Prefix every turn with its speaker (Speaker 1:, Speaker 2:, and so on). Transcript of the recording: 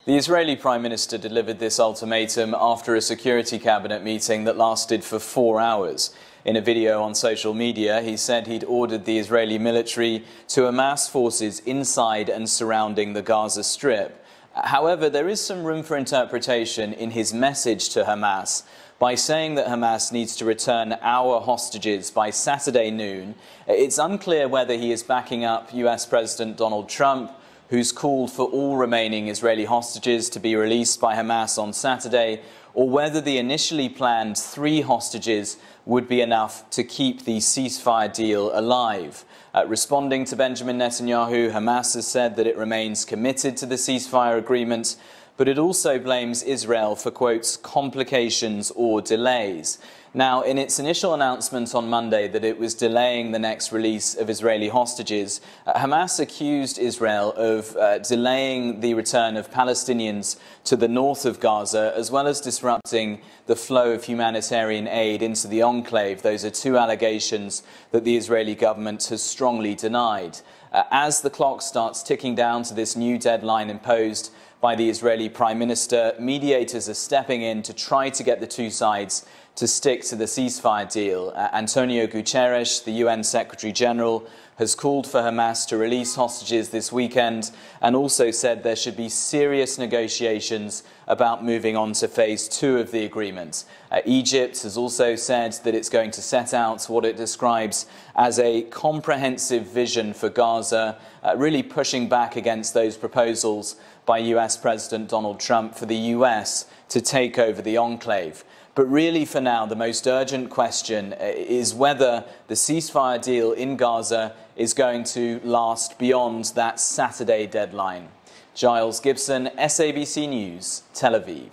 Speaker 1: The Israeli Prime Minister delivered this ultimatum after a security cabinet meeting that lasted for 4 hours. In a video on social media, he said he'd ordered the Israeli military to amass forces inside and surrounding the Gaza Strip. However, there is some room for interpretation in his message to Hamas. By saying that Hamas needs to return our hostages by Saturday noon, it's unclear whether he is backing up US President Donald Trump, who's called for all remaining Israeli hostages to be released by Hamas on Saturday, or whether the initially planned 3 hostages would be enough to keep the ceasefire deal alive. Responding to Benjamin Netanyahu, Hamas has said that it remains committed to the ceasefire agreement, but it also blames Israel for, quote, complications or delays. Now, in its initial announcement on Monday that it was delaying the next release of Israeli hostages, Hamas accused Israel of delaying the return of Palestinians to the north of Gaza, as well as disrupting the flow of humanitarian aid into the enclave. Those are 2 allegations that the Israeli government has strongly denied. As the clock starts ticking down to this new deadline imposed by the Israeli Prime Minister, mediators are stepping in to try to get the 2 sides to stick to the ceasefire deal. Antonio Guterres, the UN Secretary General, has called for Hamas to release hostages this weekend and also said there should be serious negotiations about moving on to phase 2 of the agreement. Egypt has also said that it's going to set out what it describes as a comprehensive vision for Gaza, really pushing back against those proposals by US President Donald Trump for the US to take over the enclave. But really, for now, the most urgent question is whether the ceasefire deal in Gaza is going to last beyond that Saturday deadline. Giles Gibson, SABC News, Tel Aviv.